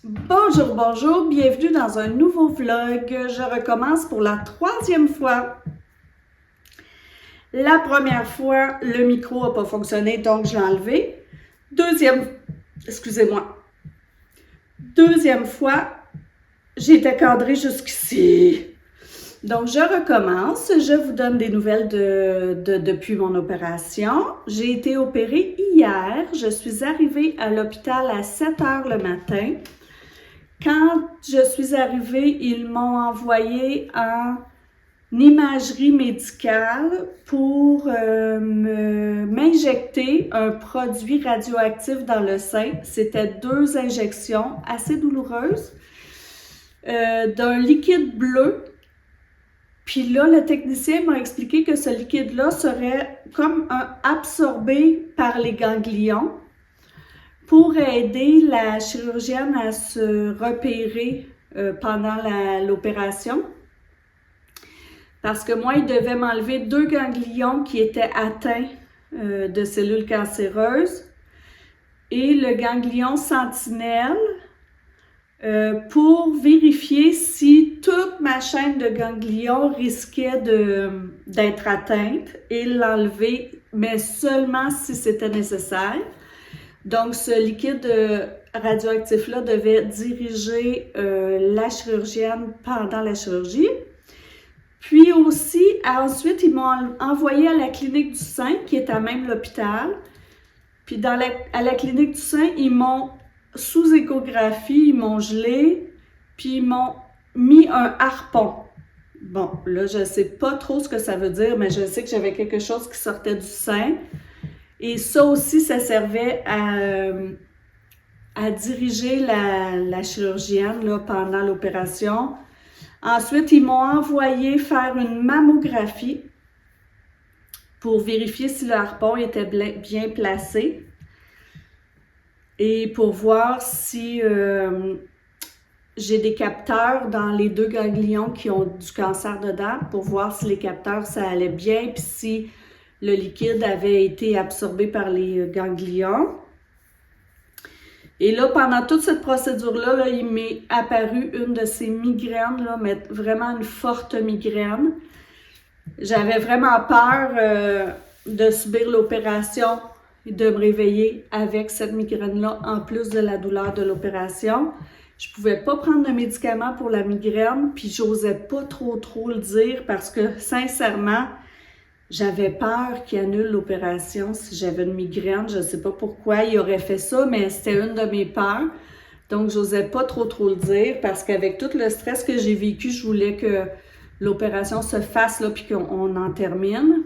Bonjour, bonjour, bienvenue dans un nouveau vlog. Je recommence pour la 3e fois. La première fois, le micro n'a pas fonctionné, donc je l'ai enlevé. Deuxième fois, j'ai été cadrée jusqu'ici. Donc, je recommence. Je vous donne des nouvelles depuis mon opération. J'ai été opérée hier. Je suis arrivée à l'hôpital à 7 h le matin. Quand je suis arrivée, ils m'ont envoyé en imagerie médicale pour m'injecter un produit radioactif dans le sein. C'était 2 injections assez douloureuses d'un liquide bleu. Puis là, le technicien m'a expliqué que ce liquide-là serait comme absorbé par les ganglions pour aider la chirurgienne à se repérer pendant l'opération. Parce que moi, il devait m'enlever 2 ganglions qui étaient atteints de cellules cancéreuses et le ganglion sentinelle pour vérifier si toute ma chaîne de ganglions risquait d'être atteinte et l'enlever, mais seulement si c'était nécessaire. Donc, ce liquide radioactif-là devait diriger la chirurgienne pendant la chirurgie. Puis aussi, ensuite, ils m'ont envoyé à la clinique du sein, qui est à même l'hôpital. Puis à la clinique du sein, ils m'ont, sous échographie, ils m'ont gelé, puis ils m'ont mis un harpon. Bon, là, je ne sais pas trop ce que ça veut dire, mais je sais que j'avais quelque chose qui sortait du sein. Et ça aussi, ça servait à diriger la chirurgienne là, pendant l'opération. Ensuite, ils m'ont envoyé faire une mammographie pour vérifier si le harpon était bien placé et pour voir si j'ai des capteurs dans les 2 ganglions qui ont du cancer dedans, pour voir si les capteurs, ça allait bien, puis si le liquide avait été absorbé par les ganglions. Et là, pendant toute cette procédure-là, là, il m'est apparu une de ces migraines, là, mais vraiment une forte migraine. J'avais vraiment peur de subir l'opération et de me réveiller avec cette migraine-là, en plus de la douleur de l'opération. Je pouvais pas prendre de médicaments pour la migraine, puis j'osais pas trop le dire parce que, sincèrement, j'avais peur qu'il annule l'opération si j'avais une migraine. Je ne sais pas pourquoi il aurait fait ça, mais c'était une de mes peurs. Donc, j'osais pas trop le dire parce qu'avec tout le stress que j'ai vécu, je voulais que l'opération se fasse là puis qu'on en termine.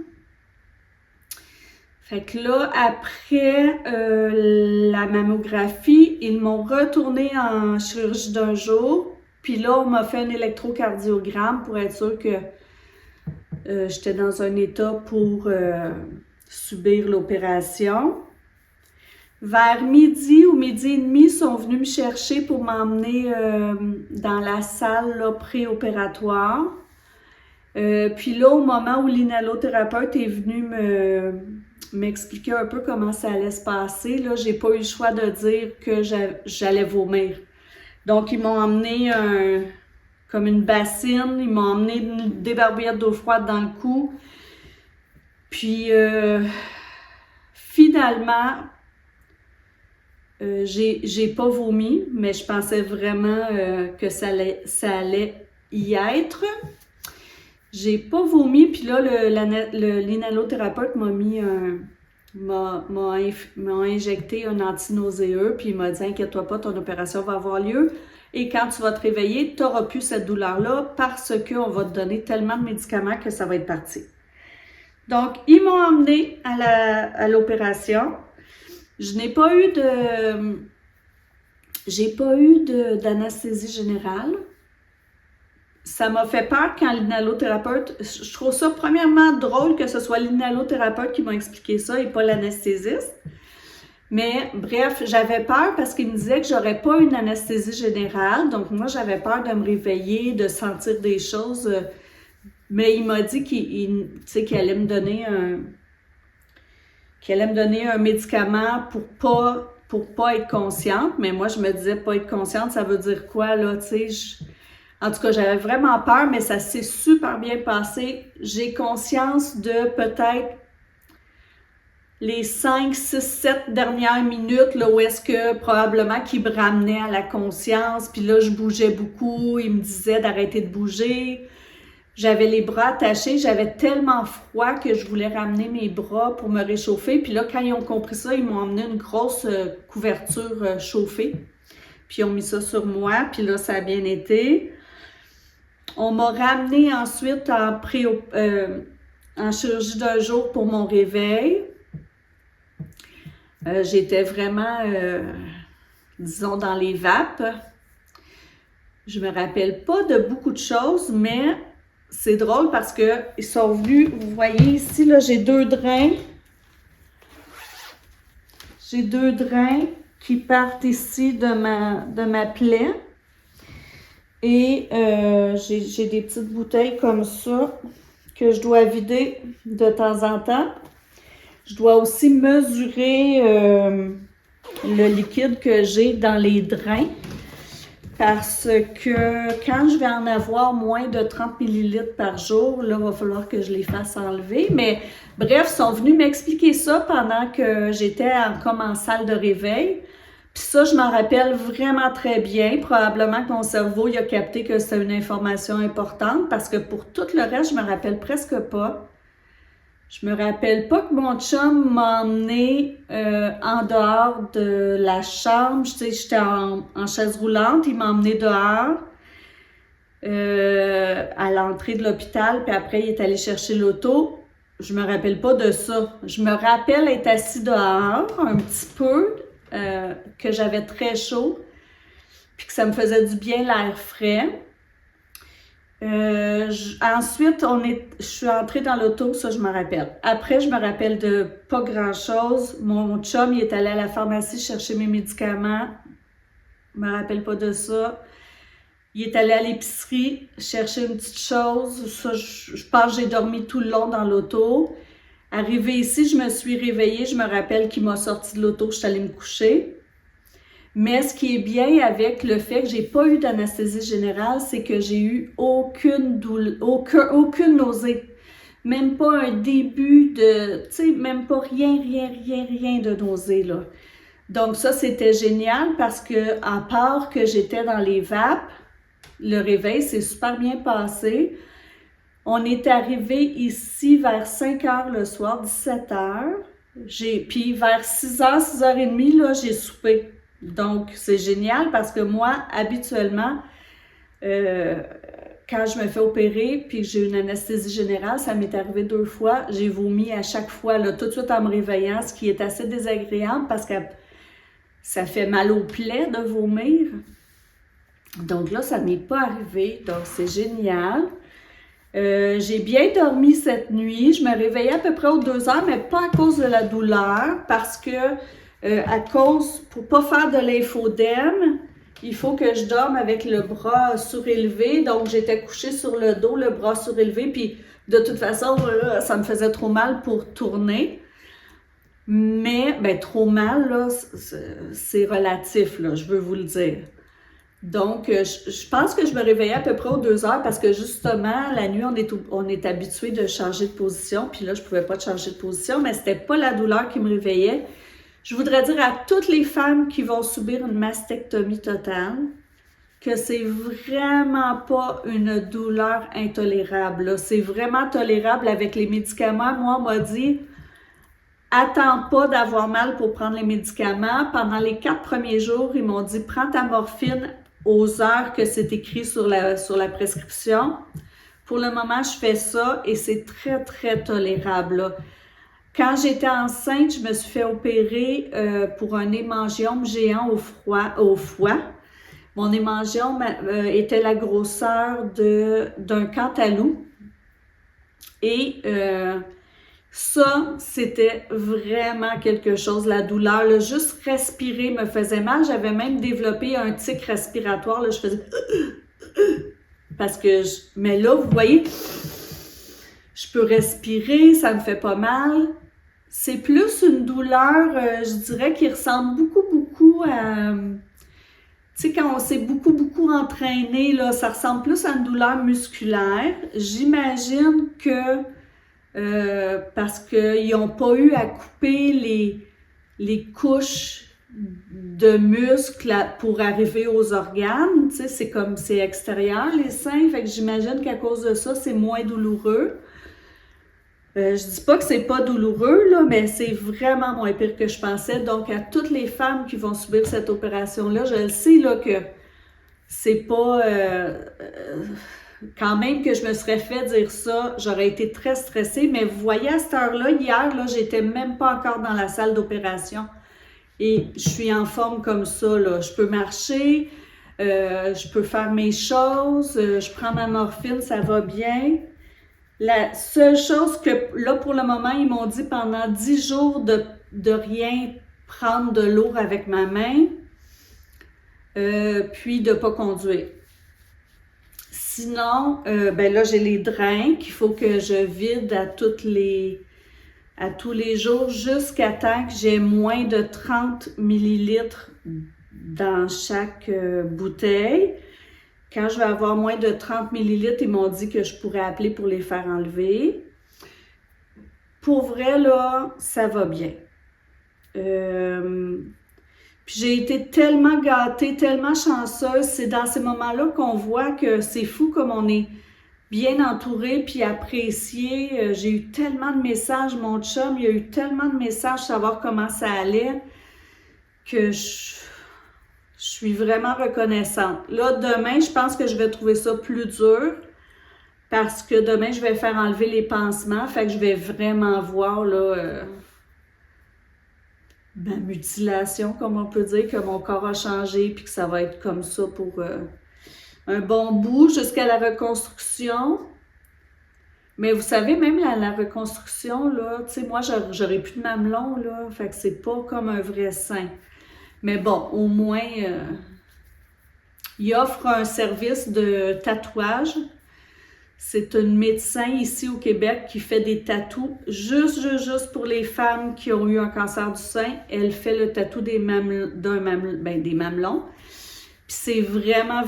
Fait que là, après la mammographie, ils m'ont retourné en chirurgie d'un jour. Puis là, on m'a fait un électrocardiogramme pour être sûr que j'étais dans un état pour subir l'opération. Vers midi ou midi et demi, ils sont venus me chercher pour m'emmener dans la salle là, préopératoire. Puis là, au moment où l'inhalothérapeute est venu m'expliquer un peu comment ça allait se passer, là, j'ai pas eu le choix de dire que j'allais vomir. Donc, ils m'ont emmené comme une bassine, ils m'ont emmené une débarbouillette d'eau froide dans le cou. Puis, finalement, j'ai pas vomi, mais je pensais vraiment que ça allait y être. J'ai pas vomi, puis là, l'inhalothérapeute m'a injecté un antinauséeux, puis il m'a dit « Inquiète-toi pas, ton opération va avoir lieu. Et quand tu vas te réveiller, tu n'auras plus cette douleur-là parce qu'on va te donner tellement de médicaments que ça va être parti. » Donc, ils m'ont emmené à l'opération. Je n'ai pas eu d'anesthésie générale. Ça m'a fait peur quand l'inhalothérapeute... Je trouve ça premièrement drôle que ce soit l'inhalothérapeute qui m'a expliqué ça et pas l'anesthésiste. Mais bref, j'avais peur parce qu'il me disait que j'aurais pas une anesthésie générale. Donc moi, j'avais peur de me réveiller, de sentir des choses. Mais il m'a dit qu'il allait me donner un médicament pour pas pour pas être consciente, mais moi, je me disais, pas être consciente, ça veut dire quoi, là, tu sais? En tout cas, j'avais vraiment peur, mais ça s'est super bien passé. J'ai conscience de peut-être les 5, 6, 7 dernières minutes, là, où est-ce que probablement qu'il me ramenait à la conscience, puis là, je bougeais beaucoup, il me disait d'arrêter de bouger. J'avais les bras attachés, j'avais tellement froid que je voulais ramener mes bras pour me réchauffer. Puis là, quand ils ont compris ça, ils m'ont emmené une grosse couverture chauffée. Puis ils ont mis ça sur moi, puis là, ça a bien été. On m'a ramené ensuite en chirurgie d'un jour pour mon réveil. J'étais vraiment, disons, dans les vapes. Je me rappelle pas de beaucoup de choses, mais c'est drôle parce que ils sont venus, vous voyez ici, là, j'ai 2 drains. J'ai 2 drains qui partent ici de ma plaie. Et j'ai des petites bouteilles comme ça que je dois vider de temps en temps. Je dois aussi mesurer le liquide que j'ai dans les drains parce que quand je vais en avoir moins de 30 ml par jour, là, il va falloir que je les fasse enlever. Mais bref, ils sont venus m'expliquer ça pendant que j'étais comme en salle de réveil. Puis ça, je m'en rappelle vraiment très bien. Probablement que mon cerveau il a capté que c'était une information importante parce que pour tout le reste, je me rappelle presque pas. Je me rappelle pas que mon chum m'a emmené en dehors de la chambre. Tu sais, j'étais en chaise roulante. Il m'a emmené dehors à l'entrée de l'hôpital. Puis après, il est allé chercher l'auto. Je me rappelle pas de ça. Je me rappelle être assis dehors un petit peu. Que j'avais très chaud, puis que ça me faisait du bien l'air frais. Ensuite, je suis entrée dans l'auto, ça je me rappelle. Après, je me rappelle de pas grand-chose. Mon chum, il est allé à la pharmacie chercher mes médicaments. Je me rappelle pas de ça. Il est allé à l'épicerie chercher une petite chose. Ça, je pense que j'ai dormi tout le long dans l'auto. Arrivée ici, je me suis réveillée. Je me rappelle qu'il m'a sorti de l'auto, je suis allée me coucher. Mais ce qui est bien avec le fait que j'ai pas eu d'anesthésie générale, c'est que j'ai eu aucune nausée. Même pas un début de, tu sais, même pas rien de nausée, là. Donc ça, c'était génial parce que, à part que j'étais dans les vapes, le réveil s'est super bien passé. On est arrivé ici vers 5 heures le soir, 17 heures. Puis vers 6 heures, 6h30, là, j'ai soupé. Donc, c'est génial parce que moi, habituellement, quand je me fais opérer puis que j'ai une anesthésie générale, ça m'est arrivé 2 fois. J'ai vomi à chaque fois, là, tout de suite en me réveillant, ce qui est assez désagréable parce que ça fait mal aux plaies de vomir. Donc là, ça ne m'est pas arrivé. Donc, c'est génial. J'ai bien dormi cette nuit. Je me réveillais à peu près aux 2 heures, mais pas à cause de la douleur, parce que pour pas faire de l'infodème, il faut que je dorme avec le bras surélevé. Donc, j'étais couchée sur le dos, le bras surélevé, puis de toute façon, ça me faisait trop mal pour tourner. Mais, trop mal, là, c'est relatif, là, je veux vous le dire. Donc, je pense que je me réveillais à peu près aux 2 heures parce que justement, la nuit, on est habitué de changer de position. Puis là, je ne pouvais pas changer de position, mais c'était pas la douleur qui me réveillait. Je voudrais dire à toutes les femmes qui vont subir une mastectomie totale que c'est vraiment pas une douleur intolérable. C'est vraiment tolérable avec les médicaments. Moi, on m'a dit, attends pas d'avoir mal pour prendre les médicaments. Pendant les 4 premiers jours, ils m'ont dit, prends ta morphine aux heures que c'est écrit sur la prescription. Pour le moment, je fais ça et c'est très, très tolérable, là. Quand j'étais enceinte, je me suis fait opérer pour un hémangiome géant au foie. Mon hémangiome était la grosseur d'un cantaloupe. Et ça, c'était vraiment quelque chose. La douleur, là, juste respirer me faisait mal. J'avais même développé un tic respiratoire. Là, je faisais... Parce que... Mais là, vous voyez, je peux respirer, ça me fait pas mal. c'est plus une douleur, je dirais, qui ressemble beaucoup à... Tu sais, quand on s'est beaucoup entraîné, là, ça ressemble plus à une douleur musculaire. J'imagine que parce qu'ils n'ont pas eu à couper les couches de muscles pour arriver aux organes. Tu sais, c'est extérieur, les seins. Fait que j'imagine qu'à cause de ça, c'est moins douloureux. Je dis pas que c'est pas douloureux, là, mais c'est vraiment moins pire que je pensais. Donc, à toutes les femmes qui vont subir cette opération-là, je le sais là, que c'est pas... quand même que je me serais fait dire ça, j'aurais été très stressée. Mais vous voyez, à cette heure-là, hier, là, j'étais même pas encore dans la salle d'opération. Et je suis en forme comme ça, là. Je peux marcher, je peux faire mes choses, je prends ma morphine, ça va bien. La seule chose que, là, pour le moment, ils m'ont dit pendant 10 jours de rien prendre de l'eau avec ma main, puis de ne pas conduire. Sinon, ben là, j'ai les drains qu'il faut que je vide à tous les jours jusqu'à temps que j'ai moins de 30 millilitres dans chaque bouteille. Quand je vais avoir moins de 30 millilitres, ils m'ont dit que je pourrais appeler pour les faire enlever. Pour vrai, là, ça va bien. Puis j'ai été tellement gâtée, tellement chanceuse. C'est dans ces moments-là qu'on voit que c'est fou comme on est bien entouré puis apprécié. J'ai eu tellement de messages, mon chum, il y a eu tellement de messages savoir comment ça allait que je suis vraiment reconnaissante. Là, demain, je pense que je vais trouver ça plus dur parce que demain, je vais faire enlever les pansements. Fait que je vais vraiment voir là, ma mutilation, comme on peut dire, que mon corps a changé puis que ça va être comme ça pour un bon bout jusqu'à la reconstruction. Mais vous savez, même la reconstruction, là, tu sais, moi, j'aurais plus de mamelon, là. Fait que c'est pas comme un vrai sein. Mais bon, au moins, il offre un service de tatouage. C'est une médecin ici au Québec qui fait des tatous juste pour les femmes qui ont eu un cancer du sein. Elle fait le tatou des mamelons. Puis c'est vraiment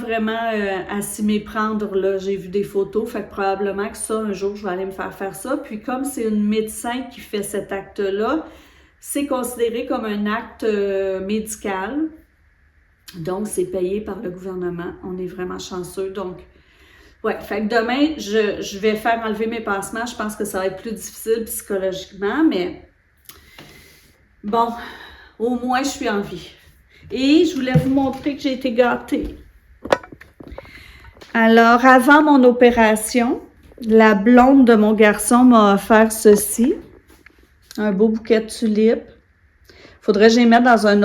à s'y méprendre, là. J'ai vu des photos, fait que probablement que ça, un jour, je vais aller me faire ça. Puis comme c'est une médecin qui fait cet acte-là, c'est considéré comme un acte médical. Donc, c'est payé par le gouvernement. On est vraiment chanceux. Donc, ouais, fait que demain, je vais faire enlever mes pansements. Je pense que ça va être plus difficile psychologiquement, mais bon, au moins, je suis en vie. Et je voulais vous montrer que j'ai été gâtée. Alors, avant mon opération, la blonde de mon garçon m'a offert ceci. Un beau bouquet de tulipes. Faudrait que je les mette dans un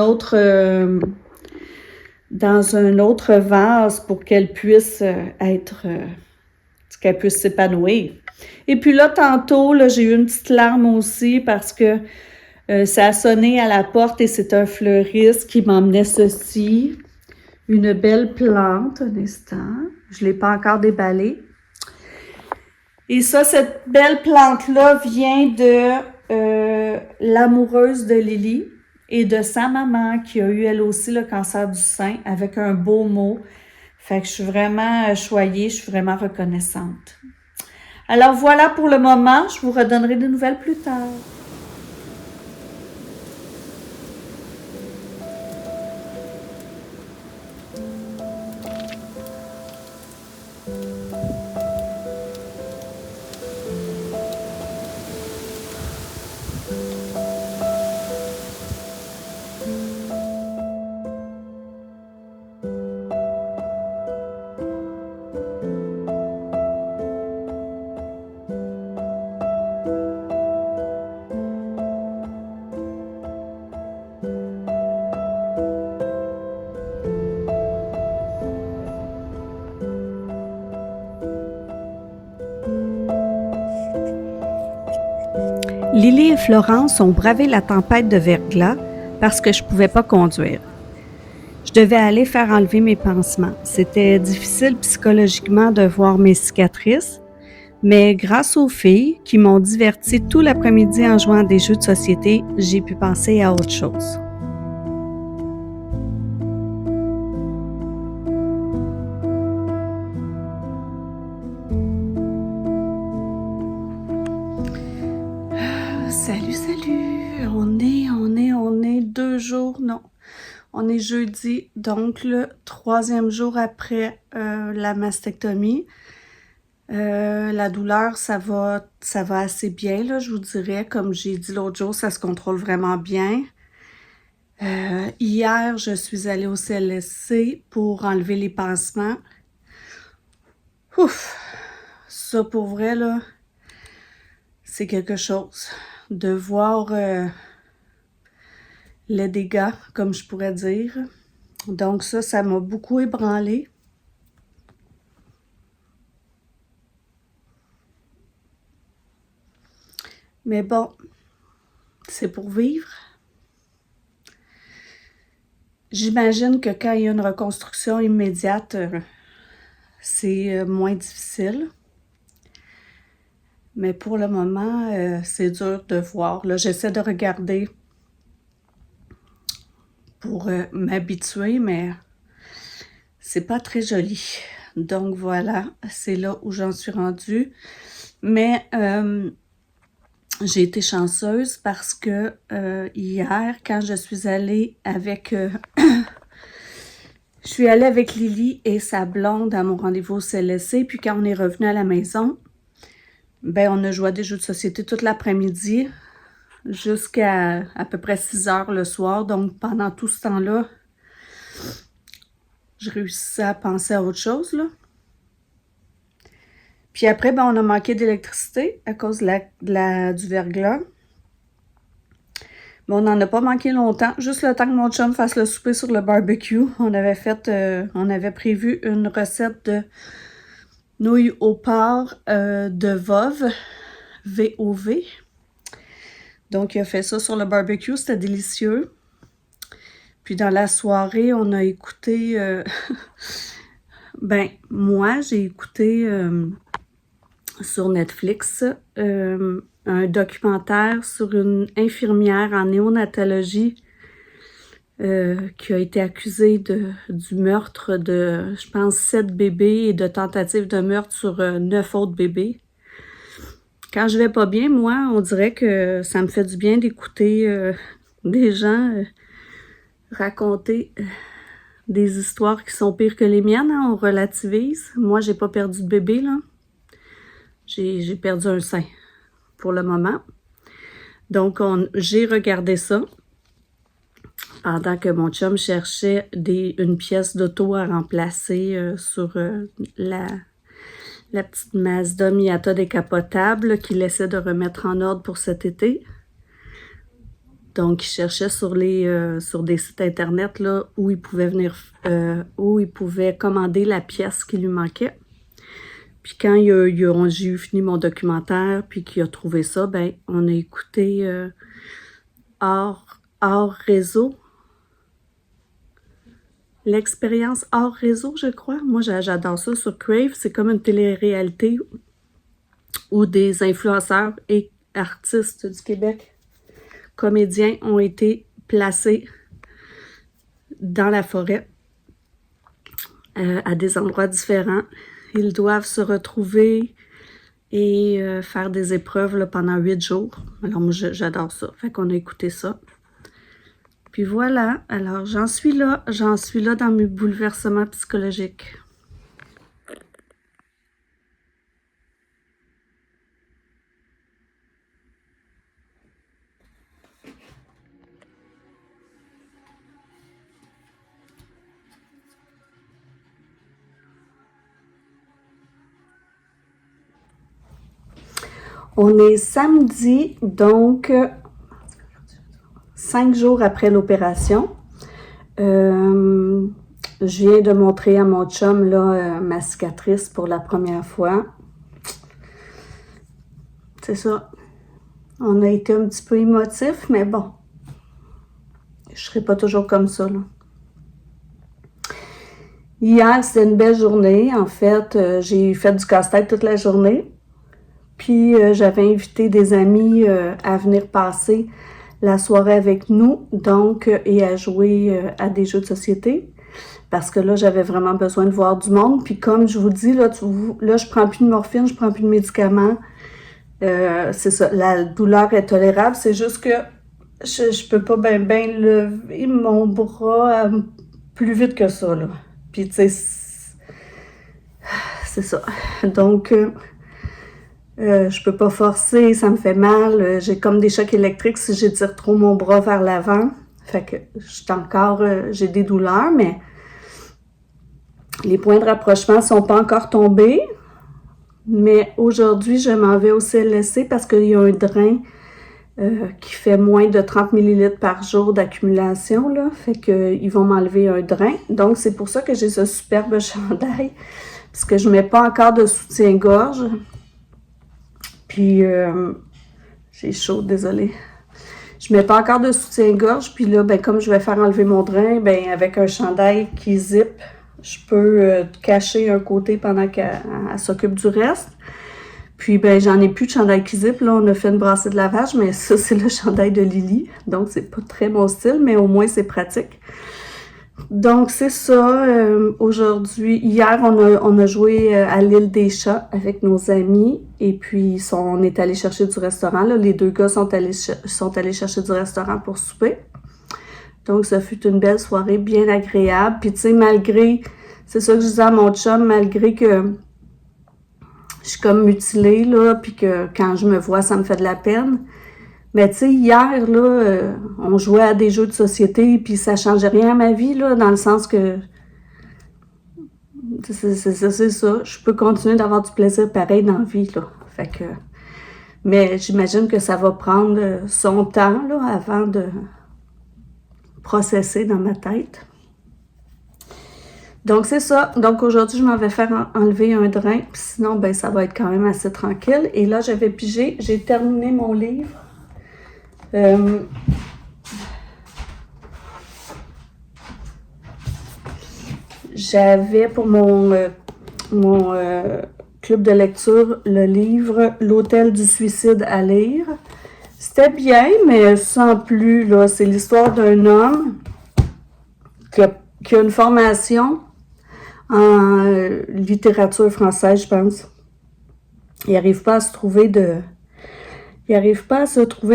autre vase pour qu'elle puisse qu'elle puisse s'épanouir. Et puis là, tantôt, là, j'ai eu une petite larme aussi parce que ça a sonné à la porte et c'est un fleuriste qui m'emmenait ceci. Une belle plante, un instant. Je ne l'ai pas encore déballée. Et ça, cette belle plante-là vient de l'amoureuse de Lily et de sa maman qui a eu elle aussi le cancer du sein avec un beau mot. Fait que je suis vraiment choyée, je suis vraiment reconnaissante. Alors voilà pour le moment, je vous redonnerai des nouvelles plus tard. Lily et Florence ont bravé la tempête de verglas parce que je ne pouvais pas conduire. Je devais aller faire enlever mes pansements. C'était difficile psychologiquement de voir mes cicatrices, Mais grâce aux filles qui m'ont diverti tout l'après-midi en jouant à des jeux de société, j'ai pu penser à autre chose. Salut, on est 2 jours, non, on est jeudi, donc le 3e jour après la mastectomie. La douleur, ça va assez bien, là, je vous dirais. Comme j'ai dit l'autre jour, ça se contrôle vraiment bien. Hier, je suis allée au CLSC pour enlever les pansements. Ouf! Ça, pour vrai, là, c'est quelque chose. De voir les dégâts, comme je pourrais dire. Donc ça m'a beaucoup ébranlée. Mais bon, c'est pour vivre. J'imagine que quand il y a une reconstruction immédiate, c'est moins difficile. Mais pour le moment, c'est dur de voir. Là, j'essaie de regarder pour m'habituer, mais c'est pas très joli. Donc voilà, c'est là où j'en suis rendue. Mais j'ai été chanceuse parce que hier, quand je suis allée avec... je suis allée avec Lily et sa blonde à mon rendez-vous au CLSC, puis quand on est revenu à la maison, ben on a joué à des jeux de société toute l'après-midi jusqu'à à peu près 6 heures le soir. Donc pendant tout ce temps-là, je réussissais à penser à autre chose, là. Puis après, ben, on a manqué d'électricité à cause du verglas. Mais on n'en a pas manqué longtemps, juste le temps que mon chum fasse le souper sur le barbecue. On avait prévu une recette de nouilles au porc de Vov, V-O-V. Donc, il a fait ça sur le barbecue, c'était délicieux. Puis dans la soirée, on a écouté... ben, moi, j'ai écouté sur Netflix un documentaire sur une infirmière en néonatologie qui a été accusée du meurtre de, je pense, 7 bébés et de tentative de meurtre sur 9 autres bébés. Quand je vais pas bien, moi, on dirait que ça me fait du bien d'écouter des gens raconter des histoires qui sont pires que les miennes, hein, on relativise. Moi, j'ai pas perdu de bébé, là. J'ai perdu un sein pour le moment. Donc, j'ai regardé ça pendant que mon chum cherchait une pièce d'auto à remplacer sur la petite Mazda Miata décapotable qu'il essaie de remettre en ordre pour cet été. Donc, il cherchait sur des sites internet là, où il pouvait commander la pièce qui lui manquait. Puis quand j'ai eu fini mon documentaire, puis qu'il a trouvé ça, ben on a écouté hors réseau. L'expérience hors réseau, je crois. Moi, j'adore ça sur Crave. C'est comme une télé-réalité où des influenceurs et artistes du Québec, comédiens, ont été placés dans la forêt à des endroits différents. Ils doivent se retrouver et faire des épreuves là, pendant 8 jours. Alors moi, j'adore ça. Fait qu'on a écouté ça. Puis voilà, alors j'en suis là dans mes bouleversements psychologiques. On est samedi, donc 5 jours après l'opération. Je viens de montrer à mon chum là, ma cicatrice pour la première fois. C'est ça. On a été un petit peu émotifs, mais bon. Je serai pas toujours comme ça, là. Hier, c'était une belle journée. En fait, j'ai fait du casse-tête toute la journée. Puis j'avais invité des amis à venir passer la soirée avec nous, donc, et à jouer à des jeux de société. Parce que là, j'avais vraiment besoin de voir du monde. Puis comme je vous dis, là, là je prends plus de morphine, je prends plus de médicaments. C'est ça, la douleur est tolérable. C'est juste que je peux pas ben lever mon bras plus vite que ça, là. Puis tu sais, c'est ça. Donc, je peux pas forcer, ça me fait mal. J'ai comme des chocs électriques si j'étire trop mon bras vers l'avant. Fait que j'ai des douleurs, mais les points de rapprochement sont pas encore tombés. Mais aujourd'hui, je m'en vais au CLSC parce qu'il y a un drain qui fait moins de 30 ml par jour d'accumulation, là. Fait qu'ils vont m'enlever un drain. Donc, c'est pour ça que j'ai ce superbe chandail. Parce que je mets pas encore de soutien-gorge. Puis, j'ai chaud, désolée. Je mets pas encore de soutien-gorge. Puis là, ben comme je vais faire enlever mon drain, ben avec un chandail qui zip, je peux cacher un côté pendant qu'elle s'occupe du reste. Puis, ben j'en ai plus de chandail qui zip. Là, on a fait une brassée de lavage, mais ça, c'est le chandail de Lily. Donc, c'est pas très mon style, mais au moins, c'est pratique. Donc, c'est ça. Aujourd'hui, hier, on a joué à l'île des chats avec nos amis. Et puis, on est allé chercher du restaurant. Là. Les deux gars sont allés chercher du restaurant pour souper. Donc, ça fut une belle soirée, bien agréable. Puis, tu sais, c'est ça que je disais à mon chum, malgré que je suis comme mutilée, là, puis que quand je me vois, ça me fait de la peine. Mais tu sais, hier, là, on jouait à des jeux de société, puis ça changeait rien à ma vie, là, dans le sens que c'est ça. Je peux continuer d'avoir du plaisir pareil dans la vie, là. Fait que... Mais j'imagine que ça va prendre son temps, là, avant de processer dans ma tête. Donc, c'est ça. Donc, aujourd'hui, je m'en vais faire enlever un drain. Puis sinon, ben ça va être quand même assez tranquille. Et là, j'avais pigé. J'ai terminé mon livre. J'avais pour mon club de lecture le livre « L'hôtel du suicide » à lire. C'était bien, mais sans plus, là. C'est l'histoire d'un homme qui a une formation en littérature française, je pense. Il n'arrive pas à se trouver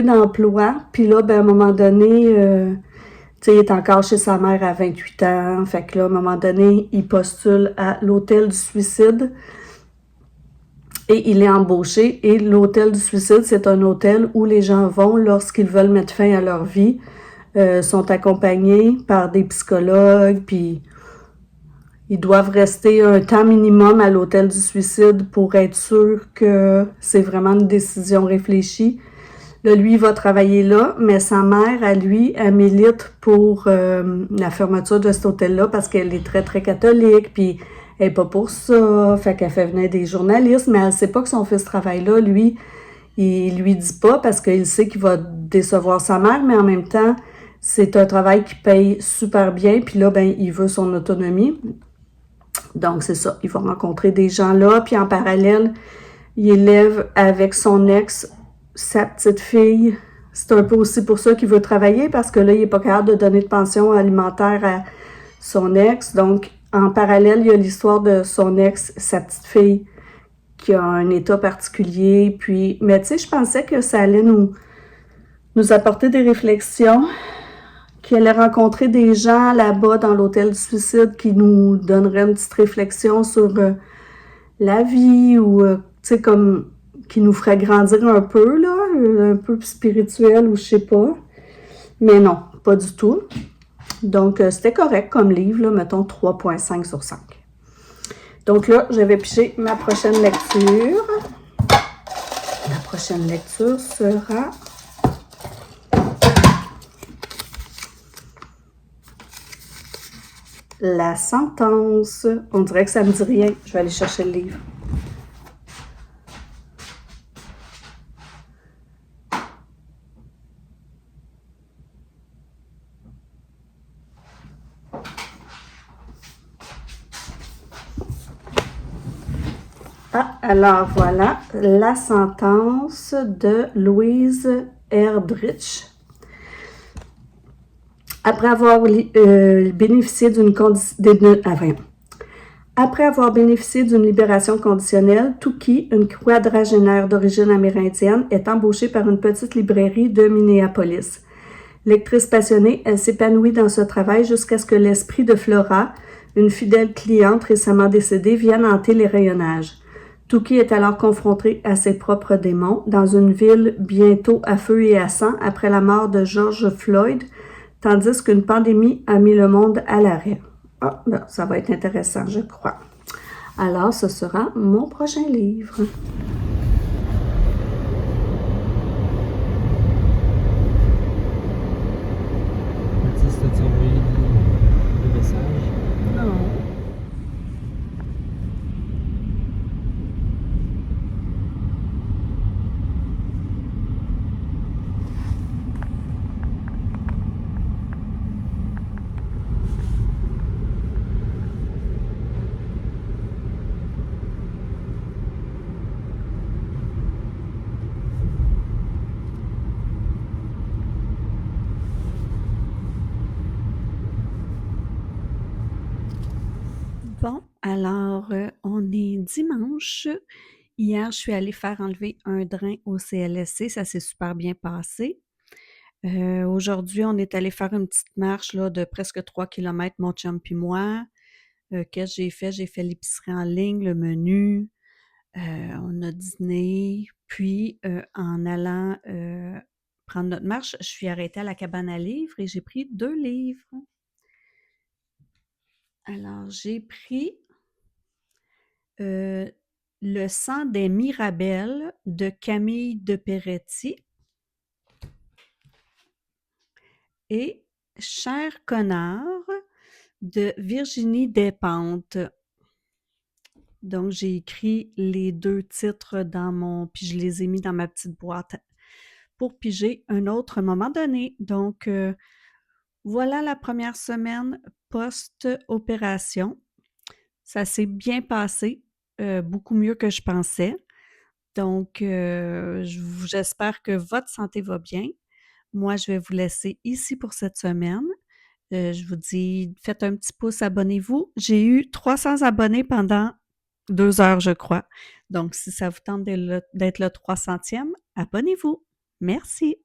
d'emploi. Puis là, ben, à un moment donné, tu sais, il est encore chez sa mère à 28 ans. Fait que là, à un moment donné, il postule à l'hôtel du suicide. Et il est embauché. Et l'hôtel du suicide, c'est un hôtel où les gens vont lorsqu'ils veulent mettre fin à leur vie. Sont accompagnés par des psychologues, puis ils doivent rester un temps minimum à l'hôtel du suicide pour être sûr que c'est vraiment une décision réfléchie. Là, lui, il va travailler là, mais sa mère, à lui, elle milite pour la fermeture de cet hôtel-là parce qu'elle est très, très catholique, puis elle n'est pas pour ça, fait qu'elle fait venir des journalistes, mais elle ne sait pas que son fils travaille là. Lui, il lui dit pas parce qu'il sait qu'il va décevoir sa mère, mais en même temps, c'est un travail qui paye super bien, puis là, ben, il veut son autonomie. Donc, c'est ça, il va rencontrer des gens là, puis en parallèle, il élève avec son ex sa petite fille. C'est un peu aussi pour ça qu'il veut travailler, parce que là, il n'est pas capable de donner de pension alimentaire à son ex. Donc, en parallèle, il y a l'histoire de son ex, sa petite fille, qui a un état particulier. Puis, mais tu sais, je pensais que ça allait nous apporter des réflexions, qu'il allait rencontrer des gens là-bas dans l'hôtel du suicide qui nous donneraient une petite réflexion sur la vie ou, tu sais, comme qui nous ferait grandir un peu, là, un peu spirituel ou je sais pas. Mais non, pas du tout. Donc, c'était correct comme livre, là, mettons 3,5 sur 5. Donc là, je vais piger ma prochaine lecture. La prochaine lecture sera... La sentence. On dirait que ça me dit rien. Je vais aller chercher le livre. Ah, alors voilà, la sentence de Louise Erdrich. Après avoir bénéficié après avoir bénéficié d'une libération conditionnelle, Touki, une quadragénaire d'origine amérindienne, est embauchée par une petite librairie de Minneapolis. Lectrice passionnée, elle s'épanouit dans ce travail jusqu'à ce que l'esprit de Flora, une fidèle cliente récemment décédée, vienne hanter les rayonnages. Touki est alors confrontée à ses propres démons dans une ville bientôt à feu et à sang après la mort de George Floyd, tandis qu'une pandémie a mis le monde à l'arrêt. Ah, ben, ça va être intéressant, je crois. Alors, ce sera mon prochain livre. Mathis, t'as-tu envoyé des messages? Non. Bon, alors, on est dimanche. Hier, je suis allée faire enlever un drain au CLSC. Ça s'est super bien passé. Aujourd'hui, on est allé faire une petite marche là, de presque 3 km, mon chum puis moi. Qu'est-ce que j'ai fait? J'ai fait l'épicerie en ligne, le menu. On a dîné. Puis, en allant prendre notre marche, je suis arrêtée à la cabane à livres et j'ai pris 2 livres. Alors, j'ai pris Le sang des Mirabelles de Camille de Peretti et Cher connard de Virginie Despentes. Donc, j'ai écrit les 2 titres puis je les ai mis dans ma petite boîte pour piger un autre moment donné. Donc, voilà la première semaine post-opération. Ça s'est bien passé, beaucoup mieux que je pensais. Donc, j'espère que votre santé va bien. Moi, je vais vous laisser ici pour cette semaine. Je vous dis, faites un petit pouce, abonnez-vous. J'ai eu 300 abonnés pendant 2 heures, je crois. Donc, si ça vous tente d'être le 300e, abonnez-vous. Merci.